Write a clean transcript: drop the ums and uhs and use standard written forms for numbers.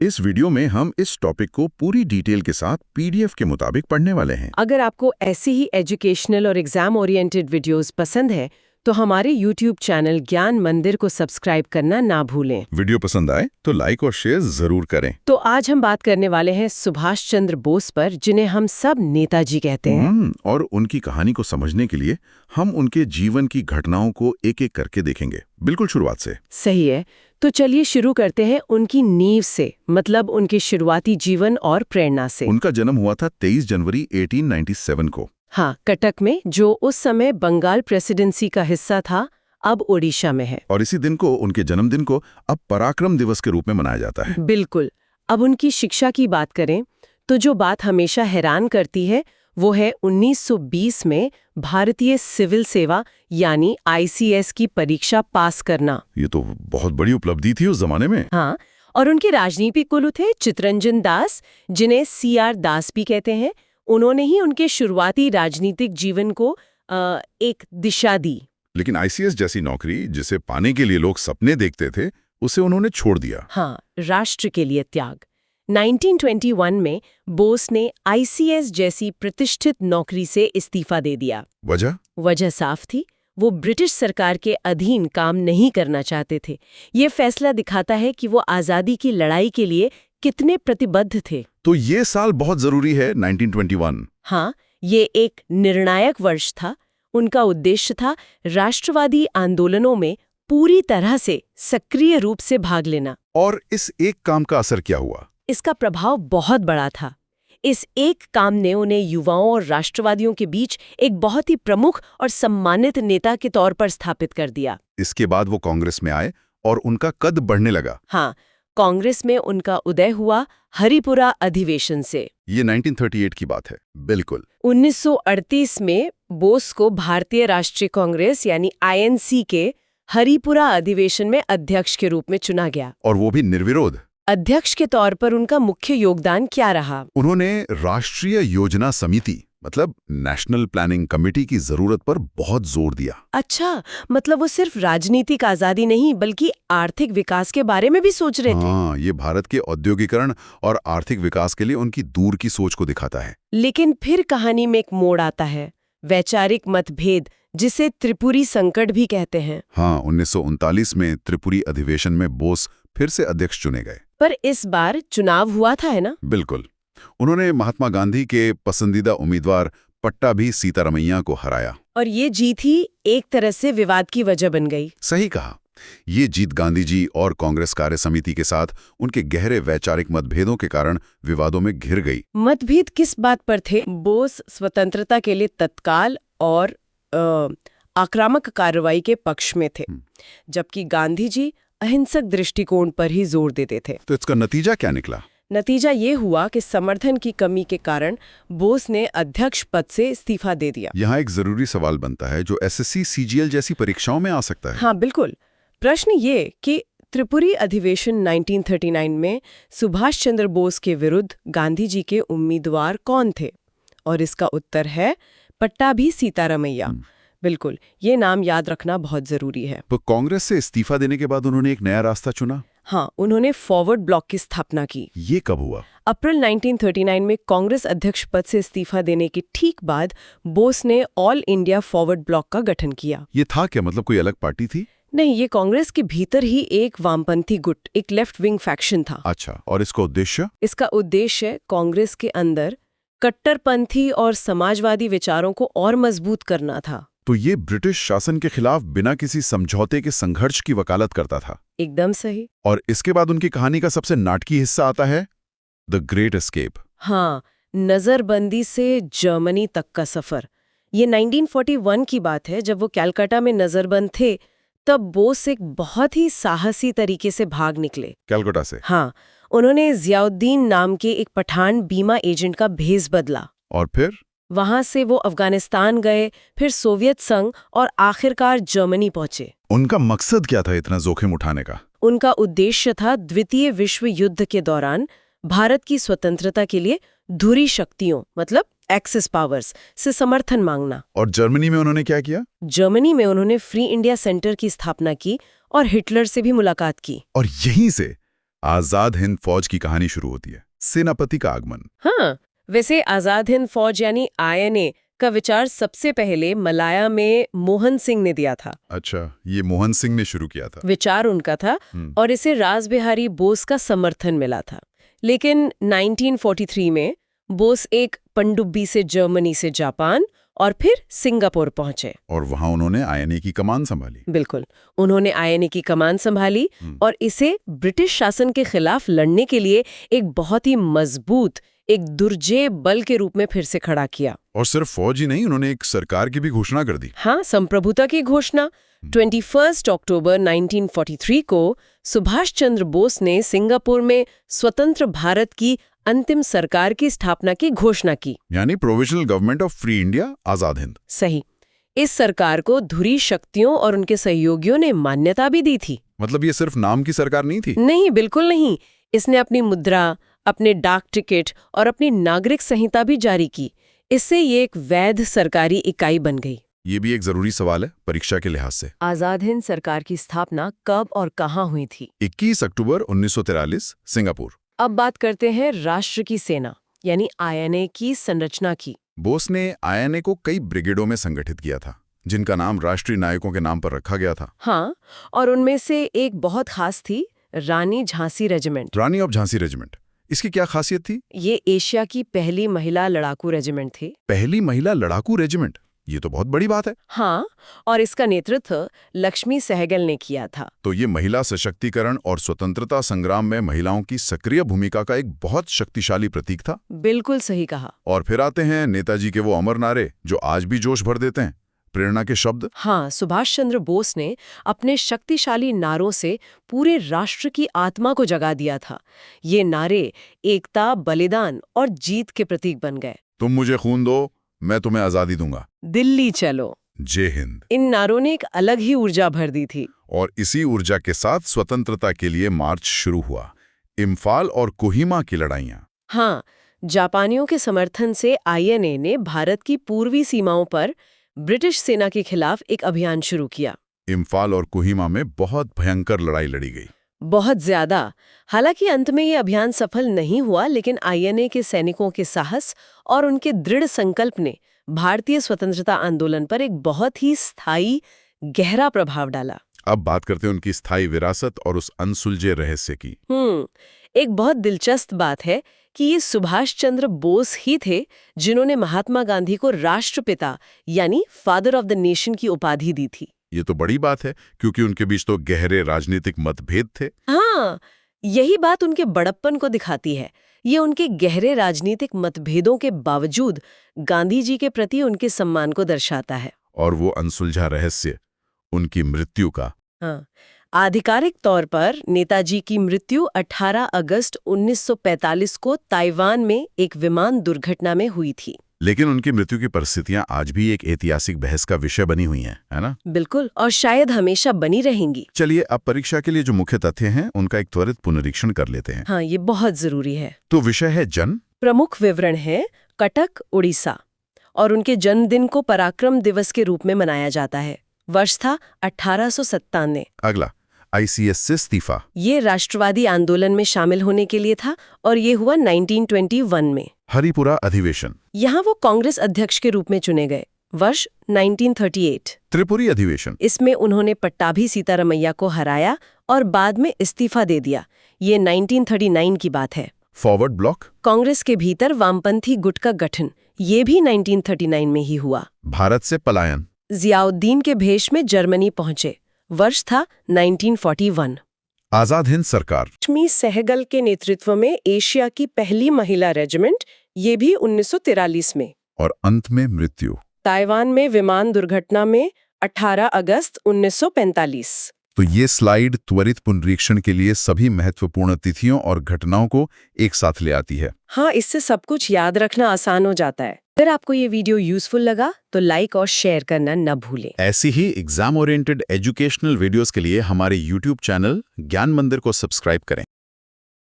इस वीडियो में हम इस टॉपिक को पूरी डिटेल के साथ पीडीएफ के मुताबिक पढ़ने वाले हैं। अगर आपको ऐसी ही एजुकेशनल और एग्जाम ओरिएंटेड वीडियोस पसंद है तो हमारे YouTube चैनल ज्ञान मंदिर को सब्सक्राइब करना ना भूलें। वीडियो पसंद आए तो लाइक और शेयर जरूर करें। तो आज हम बात करने वाले हैं सुभाष चंद्र बोस पर, जिन्हें हम सब नेताजी कहते हैं। और उनकी कहानी को समझने के लिए हम उनके जीवन की घटनाओं को एक एक करके देखेंगे, बिल्कुल शुरुआत से। सही है, तो चलिए शुरू करते हैं उनकी नींव से, मतलब उनके शुरुआती जीवन और प्रेरणा से। उनका जन्म हुआ था 23 जनवरी 1897 को। हाँ, कटक में, जो उस समय बंगाल प्रेसिडेंसी का हिस्सा था, अब ओडिशा में है। और इसी दिन को, उनके जन्मदिन को, अब पराक्रम दिवस के रूप में मनाया जाता है। बिल्कुल। अब उनकी शिक्षा की बात करें तो जो बात हमेशा हैरान करती है वो है 1920 में भारतीय सिविल सेवा यानी ICS की परीक्षा पास करना। ये तो बहुत बड़ी उपलब्धि थी उस जमाने में। हाँ, और उनके राजनीतिक गुरु थे चितरंजन दास, जिन्हें CR दास भी कहते हैं। उन्होंने ही उनके शुरुआती राजनीतिक जीवन को एक दिशा दी। लेकिन ICS जैसी नौकरी, जिसे पाने के लिए लोग सपने देखते थे, उसे उन्होंने छोड़ दिया। हाँ, राष्ट्र के लिए त्याग। 1921 में बोस ने ICS जैसी प्रतिष्ठित नौकरी से इस्तीफा दे दिया। वजह साफ थी, वो ब्रिटिश सरकार के अधीन काम नहीं करना चाहते थे। ये फैसला दिखाता है कि वो आज़ादी की लड़ाई के लिए कितने प्रतिबद्ध थे। तो ये साल बहुत जरूरी है, 1921। हाँ, ये एक निर्णायक वर्ष था। उनका उद्देश्य था राष्ट्रवादी आंदोलनों में पूरी तरह से सक्रिय रूप से भाग लेना। और इस एक काम का असर क्या हुआ? इसका प्रभाव बहुत बड़ा था। इस एक काम ने उन्हें युवाओं और राष्ट्रवादियों के बीच एक बहुत ही प्रमुख और सम्मानित नेता के तौर पर स्थापित कर दिया। इसके बाद वो कांग्रेस में आए और उनका कद बढ़ने लगा। हाँ, कांग्रेस में उनका उदय हुआ हरिपुरा अधिवेशन से। ये 1938 की बात है। बिल्कुल। 1938 में बोस को भारतीय राष्ट्रीय कांग्रेस यानी INC के हरिपुरा अधिवेशन में अध्यक्ष के रूप में चुना गया। और वो भी निर्विरोध। अध्यक्ष के तौर पर उनका मुख्य योगदान क्या रहा? उन्होंने राष्ट्रीय योजना समिति, मतलब नेशनल प्लानिंग कमेटी की जरूरत पर बहुत जोर दिया। अच्छा, मतलब वो सिर्फ राजनीतिक आजादी नहीं बल्कि आर्थिक विकास के बारे में भी सोच रहे थे। हाँ, ये भारत के औद्योगिकरण और आर्थिक विकास के लिए उनकी दूर की सोच को दिखाता है। लेकिन फिर कहानी में एक मोड़ आता है, वैचारिक मतभेद, जिसे त्रिपुरी संकट भी कहते हैं। हाँ, 1939 में त्रिपुरी अधिवेशन में बोस फिर से अध्यक्ष चुने गए। पर इस बार चुनाव हुआ था, है ना? बिल्कुल। उन्होंने महात्मा गांधी के पसंदीदा उम्मीदवार पट्टाभी सीतारमैया को हराया। और ये जीत ही एक तरह से विवाद की वजह बन गई। सही कहा। ये जीत गांधी जी और कांग्रेस कार्य समिति के साथ उनके गहरे वैचारिक मतभेदों के कारण विवादों में घिर गई। मतभेद किस बात पर थे? बोस स्वतंत्रता के लिए तत्काल और आक्रामक कार्रवाई के पक्ष में थे, जबकि गांधी जी अहिंसक दृष्टिकोण पर ही जोर देते थे। तो इसका नतीजा क्या निकला? नतीजा ये हुआ कि समर्थन की कमी के कारण बोस ने अध्यक्ष पद से इस्तीफा दे दिया। यहाँ एक जरूरी सवाल बनता है जो SSC CGL जैसी परीक्षाओं में आ सकता है। हाँ, बिल्कुल। प्रश्न ये कि त्रिपुरी अधिवेशन 1939 में सुभाष चंद्र बोस के विरुद्ध गांधी जी के उम्मीदवार कौन थे? और इसका उत्तर है पट्टाभी सीतारमैया। बिल्कुल, ये नाम याद रखना बहुत जरूरी है। तो कांग्रेस से इस्तीफा देने के बाद उन्होंने एक नया रास्ता चुना। हाँ, उन्होंने फॉरवर्ड ब्लॉक की स्थापना की। ये कब हुआ? अप्रैल 1939 में कांग्रेस अध्यक्ष पद से इस्तीफा देने के ठीक बाद बोस ने ऑल इंडिया फॉरवर्ड ब्लॉक का गठन किया। ये था क्या, मतलब कोई अलग पार्टी थी? नहीं, ये कांग्रेस के भीतर ही एक वामपंथी गुट, एक लेफ्ट विंग फैक्शन था। अच्छा, और इसका उद्देश्य? इसका उद्देश्य कांग्रेस के अंदर कट्टरपंथी और समाजवादी विचारों को और मजबूत करना था। तो ये ब्रिटिश शासन के खिलाफ बिना किसी समझौते के संघर्ष की वकालत करता था। एकदम सही। और इसके बाद उनकी कहानी का सबसे नाटकीय हिस्सा आता है, द ग्रेट एस्केप। हाँ, नजरबंदी से जर्मनी तक का सफर। ये 1941 की बात है, जब वो कलकत्ता में नजरबंद थे। तब बोस एक बहुत ही साहसी तरीके से भाग निकले कलकत्ता से। हाँ, उन्होंने जियाउद्दीन नाम के एक पठान बीमा एजेंट का भेष बदला। और फिर वहां से वो अफगानिस्तान गए, फिर सोवियत संघ और आखिरकार जर्मनी पहुंचे। उनका मकसद क्या था इतना जोखिम उठाने का? उनका उद्देश्य था द्वितीय विश्व युद्ध के दौरान भारत की स्वतंत्रता के लिए धुरी शक्तियों, मतलब एक्सिस पावर्स, से समर्थन मांगना। और जर्मनी में उन्होंने क्या किया? जर्मनी में उन्होंने फ्री इंडिया सेंटर की स्थापना की और हिटलर से भी मुलाकात की। और यहीं से आजाद हिंद फौज की कहानी शुरू होती है, सेनापति का आगमन। हाँ, वैसे आजाद हिंद फौज यानी INA का विचार सबसे पहले मलाया में मोहन सिंह ने दिया था। अच्छा, ये मोहन सिंह ने शुरू किया था। विचार उनका था और इसे रास बिहारी बोस का समर्थन मिला था। लेकिन 1943 में बोस एक पनडुब्बी से जर्मनी से जापान और फिर सिंगापुर पहुंचे। और वहां उन्होंने INA की कमान संभाली। बिल्कुल, उन्होंने INA की कमान संभाली और इसे ब्रिटिश शासन के खिलाफ लड़ने के लिए एक बहुत ही मजबूत, एक दुर्जेय बल के रूप में फिर से खड़ा किया। और सिर्फ फौज ही नहीं, उन्होंने एक सरकार की भी घोषणा कर दी। हाँ, संप्रभुता की घोषणा। 21 अक्टूबर 1943 को सुभाष चंद्र बोस ने सिंगापुर में स्वतंत्र भारत की अंतिम सरकार की स्थापना की घोषणा की, यानी provisional government of free India, Azad Hind. सही। इस सरकार को धुरी शक्तियों और उनके सहयोगियों ने मान्यता भी दी थी। मतलब ये सिर्फ नाम की सरकार नहीं थी? नहीं, बिल्कुल नहीं। इसने अपनी मुद्रा, अपने डाक टिकट और अपनी नागरिक संहिता भी जारी की। इससे ये एक वैध सरकारी इकाई बन गई। ये भी एक जरूरी सवाल है परीक्षा के लिहाज से। आजाद हिंद सरकार की स्थापना कब और कहाँ हुई थी? 21 अक्टूबर 1943, सिंगापुर। अब बात करते हैं राष्ट्र की सेना यानी INA की संरचना की। बोस ने INA को कई ब्रिगेडों में संगठित किया था, जिनका नाम राष्ट्रीय नायकों के नाम पर रखा गया था। हाँ, और उनमें से एक बहुत खास थी, Rani Jhansi regiment. Rani of Jhansi regiment. इसकी क्या खासियत थी? ये एशिया की पहली महिला लड़ाकू रेजिमेंट थी। पहली महिला लड़ाकू रेजिमेंट, ये तो बहुत बड़ी बात है। हाँ, और इसका नेतृत्व लक्ष्मी सहगल ने किया था। तो ये महिला सशक्तिकरण और स्वतंत्रता संग्राम में महिलाओं की सक्रिय भूमिका का एक बहुत शक्तिशाली प्रतीक था। बिल्कुल सही कहा। और फिर आते हैं नेताजी के वो अमर नारे जो आज भी जोश भर देते हैं, प्रेरणा के शब्द। हाँ, सुभाष चंद्र बोस ने अपने शक्तिशाली नारों से पूरे राष्ट्र की आत्मा को जगा दिया था। ये नारे एकता, बलिदान और जीत के प्रतीक बन गए। तुम मुझे खून दो, मैं तुम्हें आजादी दूंगा, दिल्ली चलो, जय हिंद। इन नारों ने एक अलग ही ऊर्जा भर दी थी। और इसी ऊर्जा के साथ स्वतंत्रता के लिए मार्च शुरू हुआ। इम्फाल और कोहिमा की लड़ाइयां। हाँ, जापानियों के समर्थन से INA ने भारत की पूर्वी सीमाओं पर ब्रिटिश सेना के खिलाफ एक अभियान शुरू किया। इम्फाल और कोहिमा में बहुत भयंकर लड़ाई लड़ी गई। बहुत ज्यादा। हालांकि अंत में ये अभियान सफल नहीं हुआ, लेकिन INA के सैनिकों के साहस और उनके दृढ़ संकल्प ने भारतीय स्वतंत्रता आंदोलन पर एक बहुत ही स्थायी, गहरा प्रभाव डाला। अब बात करते हैं उनकी स्थायी विरासत और उस अनसुलझे रहस्य की। एक बहुत दिलचस्प बात है कि ये सुभाष चंद्र बोस ही थे जिन्होंने महात्मा गांधी को राष्ट्रपिता यानी फादर ऑफ द नेशन की उपाधि दी थी। ये तो बड़ी बात है, क्योंकि उनके बीच तो गहरे राजनीतिक मतभेद थे। हाँ, यही बात उनके बड़प्पन को दिखाती है। ये उनके गहरे राजनीतिक मतभेदों के बावजूद गांधी जी के प्रति उनके सम्मान को दर्शाता है। और वो अनसुलझा रहस्य उनकी मृत्यु का। हाँ, आधिकारिक तौर पर नेताजी की मृत्यु 18 अगस्त 1945 को ताइवान में एक विमान दुर्घटना में हुई थी। लेकिन उनकी मृत्यु की परिस्थितियां आज भी एक ऐतिहासिक बहस का विषय बनी हुई हैं, है ना? बिल्कुल, और शायद हमेशा बनी रहेंगी। चलिए अब परीक्षा के लिए जो मुख्य तथ्य हैं उनका एक त्वरित पुनरीक्षण कर लेते हैं। हाँ, ये बहुत जरूरी है। तो विषय है जन्म। प्रमुख विवरण है कटक, उड़ीसा, और उनके जन्मदिन को पराक्रम दिवस के रूप में मनाया जाता है। वर्ष था 1897। अगला, ICS से इस्तीफा। ये राष्ट्रवादी आंदोलन में शामिल होने के लिए था और ये हुआ 1921 में। हरिपुरा अधिवेशन। यहाँ वो कांग्रेस अध्यक्ष के रूप में चुने गए। वर्ष 1938। त्रिपुरी अधिवेशन। इसमें उन्होंने पट्टाभी सीतारमैया को हराया और बाद में इस्तीफा दे दिया। ये 1939 की बात है। Forward block. कांग्रेस के भीतर वामपंथी गुट का गठन, ये भी 1939 में ही हुआ। भारत से पलायन। जियाउद्दीन के भेष में जर्मनी पहुंचे। वर्ष था 1941। आजाद हिंद सरकार। लक्ष्मी सहगल के नेतृत्व में एशिया की पहली महिला रेजिमेंट, ये भी 1943 में। और अंत में मृत्यु ताइवान में विमान दुर्घटना में 18 अगस्त 1945। तो ये स्लाइड त्वरित पुनरीक्षण के लिए सभी महत्वपूर्ण तिथियों और घटनाओं को एक साथ ले आती है। हाँ, इससे सब कुछ याद रखना आसान हो जाता है। अगर आपको ये वीडियो यूजफुल लगा तो लाइक और शेयर करना न भूलें। ऐसी ही एग्जाम ओरिएंटेड एजुकेशनल वीडियोस के लिए हमारे YouTube चैनल ज्ञान मंदिर को सब्सक्राइब करें।